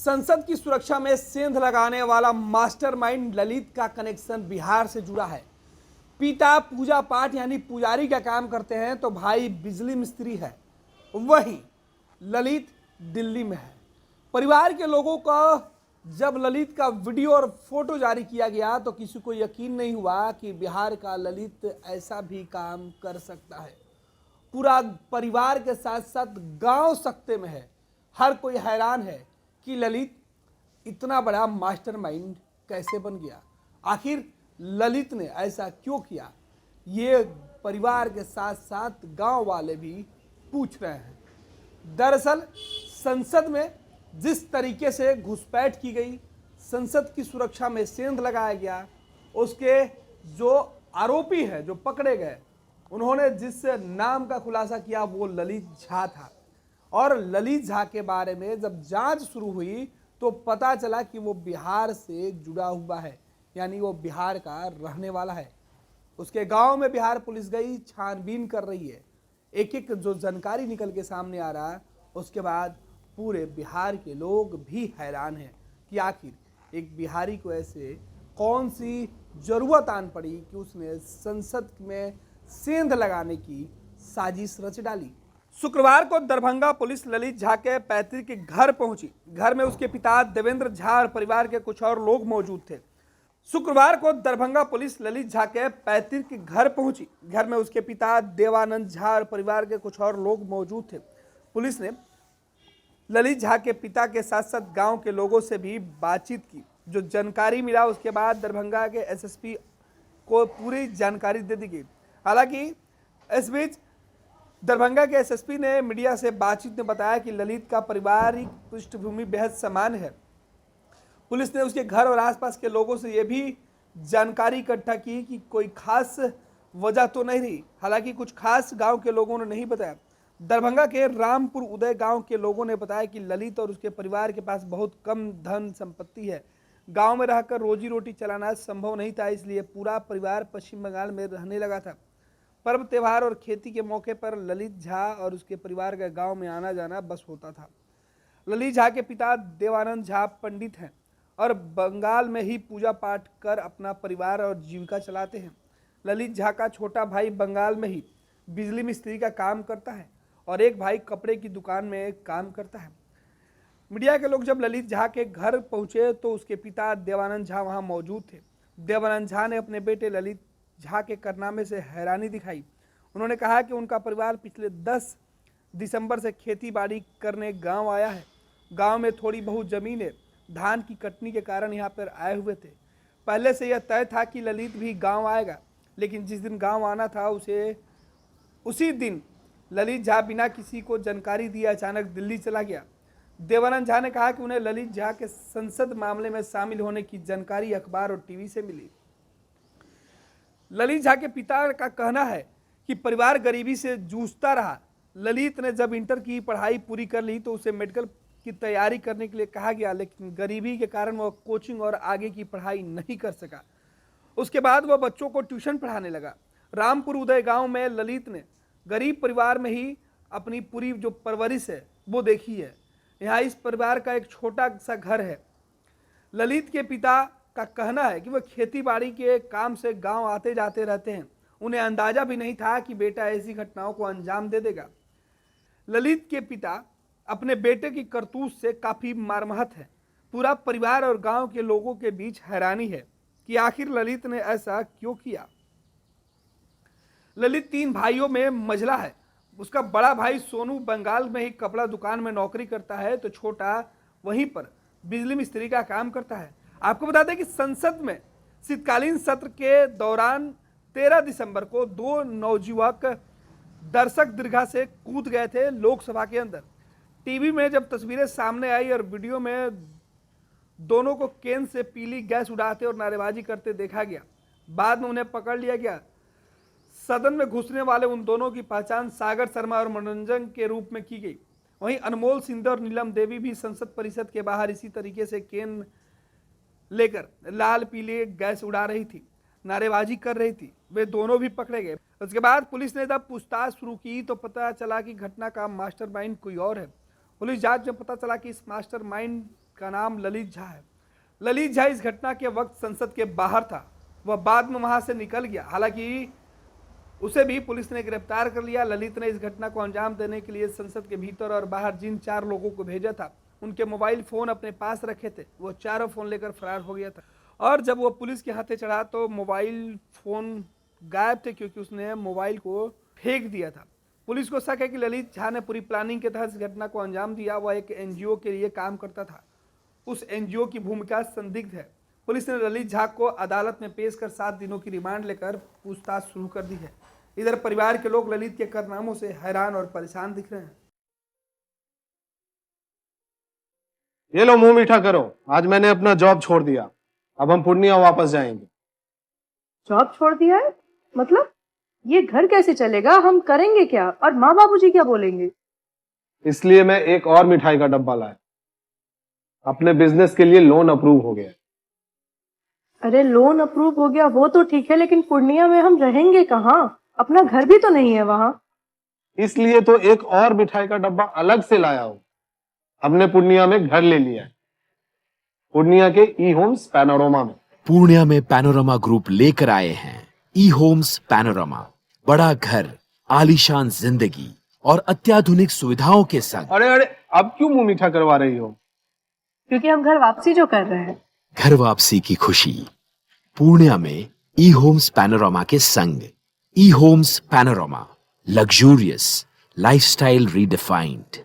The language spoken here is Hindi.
संसद की सुरक्षा में सेंध लगाने वाला मास्टरमाइंड ललित का कनेक्शन बिहार से जुड़ा है। पिता पूजा पाठ यानी पुजारी का काम करते हैं तो भाई बिजली मिस्त्री है। वही ललित दिल्ली में है। परिवार के लोगों का जब ललित का वीडियो और फोटो जारी किया गया तो किसी को यकीन नहीं हुआ कि बिहार का ललित ऐसा भी काम कर सकता है। पूरा परिवार के साथ साथ गांव सकते में है। हर कोई हैरान है कि ललित इतना बड़ा मास्टरमाइंड कैसे बन गया। आखिर ललित ने ऐसा क्यों किया, ये परिवार के साथ साथ गांव वाले भी पूछ रहे हैं। दरअसल संसद में जिस तरीके से घुसपैठ की गई, संसद की सुरक्षा में सेंध लगाया गया, उसके जो आरोपी हैं जो पकड़े गए, उन्होंने जिस नाम का खुलासा किया वो ललित झा था। और ललित झा के बारे में जब जांच शुरू हुई तो पता चला कि वो बिहार से जुड़ा हुआ है, यानी वो बिहार का रहने वाला है। उसके गांव में बिहार पुलिस गई, छानबीन कर रही है। एक एक जो जानकारी निकल के सामने आ रहा है, उसके बाद पूरे बिहार के लोग भी हैरान हैं कि आखिर एक बिहारी को ऐसे कौन सी जरूरत आन पड़ी कि उसने संसद में सेंध लगाने की साजिश रच डाली। शुक्रवार को दरभंगा पुलिस ललित झा के पैतृक के घर पहुंची। घर में उसके पिता देवेंद्र झा और परिवार के कुछ और लोग मौजूद थे। शुक्रवार को दरभंगा पुलिस ललित झा के पैतृक के घर पहुंची। घर में उसके पिता देवानंद झा और परिवार के कुछ और लोग मौजूद थे। पुलिस ने ललित झा के पिता के साथ साथ गांव के लोगों से भी बातचीत की। जो जानकारी मिला उसके बाद दरभंगा के एसएसपी को पूरी जानकारी दे दी गई। हालांकि इस बीच दरभंगा के एसएसपी ने मीडिया से बातचीत में बताया कि ललित का पारिवारिक पृष्ठभूमि बेहद समान है। पुलिस ने उसके घर और आसपास के लोगों से यह भी जानकारी इकट्ठा की कि कोई खास वजह तो नहीं रही। हालांकि कुछ खास गांव के लोगों ने नहीं बताया। दरभंगा के रामपुर उदय गांव के लोगों ने बताया कि ललित और उसके परिवार के पास बहुत कम धन संपत्ति है। गांव में रहकर रोजी रोटी चलाना संभव नहीं था, इसलिए पूरा परिवार पश्चिम बंगाल में रहने लगा था। पर्व त्योहार और खेती के मौके पर ललित झा और उसके परिवार का गांव में आना जाना बस होता था। ललित झा के पिता देवानंद झा पंडित हैं और बंगाल में ही पूजा पाठ कर अपना परिवार और जीविका चलाते हैं। ललित झा का छोटा भाई बंगाल में ही बिजली मिस्त्री का काम करता है और एक भाई कपड़े की दुकान में काम करता है। मीडिया के लोग जब ललित झा के घर पहुंचे तो उसके पिता देवानंद झा वहां मौजूद थे। देवानंद झा ने अपने बेटे ललित झा के कारनामे से हैरानी दिखाई। उन्होंने कहा कि उनका परिवार पिछले 10 दिसंबर से खेती बाड़ी करने गांव आया है। गांव में थोड़ी बहुत जमीन है। धान की कटनी के कारण यहाँ पर आए हुए थे। पहले से यह तय था कि ललित भी गांव आएगा, लेकिन जिस दिन गांव आना था उसी दिन ललित झा बिना किसी को जानकारी दिए अचानक दिल्ली चला गया। देवानंद झा ने कहा कि उन्हें ललित झा के संसद मामले में शामिल होने की जानकारी अखबार और टीवी से मिली। ललित झा के पिता का कहना है कि परिवार गरीबी से जूझता रहा। ललित ने जब इंटर की पढ़ाई पूरी कर ली तो उसे मेडिकल की तैयारी करने के लिए कहा गया, लेकिन गरीबी के कारण वह कोचिंग और आगे की पढ़ाई नहीं कर सका। उसके बाद वह बच्चों को ट्यूशन पढ़ाने लगा। रामपुर उदय गांव में ललित ने गरीब परिवार में ही अपनी पूरी जो परवरिश है वो देखी है। यहाँ इस परिवार का एक छोटा सा घर है। ललित के पिता का कहना है कि वह खेती बाड़ी के काम से गांव आते जाते रहते हैं। उन्हें अंदाजा भी नहीं था कि बेटा ऐसी घटनाओं को अंजाम दे देगा। ललित के पिता अपने बेटे की करतूत से काफी मर्माहत है। पूरा परिवार और गांव के लोगों के बीच हैरानी है कि आखिर ललित ने ऐसा क्यों किया। ललित 3 भाइयों में मझला है। उसका बड़ा भाई सोनू बंगाल में ही कपड़ा दुकान में नौकरी करता है तो छोटा वहीं पर बिजली मिस्त्री का काम करता है। आपको बता दें कि संसद में शीतकालीन सत्र के दौरान 13 दिसंबर को 2 नवयुवक दर्शक दीर्घा से कूद गए थे लोकसभा के अंदर। टीवी में जब तस्वीरें सामने आई और वीडियो में दोनों को केन से पीली गैस उड़ाते और नारेबाजी करते देखा गया। बाद में उन्हें पकड़ लिया गया। सदन में घुसने वाले उन दोनों की पहचान सागर शर्मा और मनोरंजन के रूप में की गई। वहीं अनमोल सिंह और नीलम देवी भी संसद परिसर के बाहर इसी तरीके से केन लेकर लाल पीले गैस उड़ा रही थी, नारेबाजी कर रही थी। वे दोनों भी पकड़े गए। उसके बाद पुलिस ने जब पूछताछ शुरू की तो पता चला कि घटना का मास्टरमाइंड कोई और है। पुलिस जांच में पता चला कि इस मास्टरमाइंड का नाम ललित झा है। ललित झा इस घटना के वक्त संसद के बाहर था। वह बाद में वहां से निकल गया। हालांकि उसे भी पुलिस ने गिरफ्तार कर लिया। ललित ने इस घटना को अंजाम देने के लिए संसद के भीतर और बाहर जिन 4 लोगों को भेजा था, उनके मोबाइल फोन अपने पास रखे थे। वो चारों फोन लेकर फरार हो गया था और जब वो पुलिस के हाथे चढ़ा तो मोबाइल फोन गायब थे, क्योंकि उसने मोबाइल को फेंक दिया था। पुलिस को शक है कि ललित झा ने पूरी प्लानिंग के तहत इस घटना को अंजाम दिया। वह एक एनजीओ के लिए काम करता था। उस एनजीओ की भूमिका संदिग्ध है। पुलिस ने ललित झा को अदालत में पेश कर 7 दिनों की रिमांड लेकर पूछताछ शुरू कर दी है। इधर परिवार के लोग ललित के कारनामों से हैरान और परेशान दिख रहे हैं। ये लो मुंह मीठा करो, आज मैंने अपना जॉब छोड़ दिया। अब हम पूर्णिया वापस जाएंगे। जॉब छोड़ दिया है? मतलब ये घर कैसे चलेगा? हम करेंगे क्या? और माँ बाबूजी क्या बोलेंगे? इसलिए मैं एक और मिठाई का डब्बा लाया। अपने बिजनेस के लिए लोन अप्रूव हो गया। अरे लोन अप्रूव हो गया वो तो ठीक है, लेकिन पूर्णिया में हम रहेंगे कहाँ? अपना घर भी तो नहीं है वहाँ। इसलिए तो एक और मिठाई का डब्बा अलग से लाया हूं। हमने पूर्णिया में घर ले लिया है, पूर्णिया के ई होम्स पैनोरमा में। पूर्णिया में पैनोरमा ग्रुप लेकर आए हैं ई होम्स पैनोरमा। बड़ा घर, आलीशान जिंदगी और अत्याधुनिक सुविधाओं के संग। अरे अरे, अब क्यों मुंह मीठा करवा रही हो? क्योंकि हम घर वापसी जो कर रहे हैं। घर वापसी की खुशी पूर्णिया में ई होम्स पैनोरमा के संग। ई Homes Panorama, luxurious lifestyle redefined.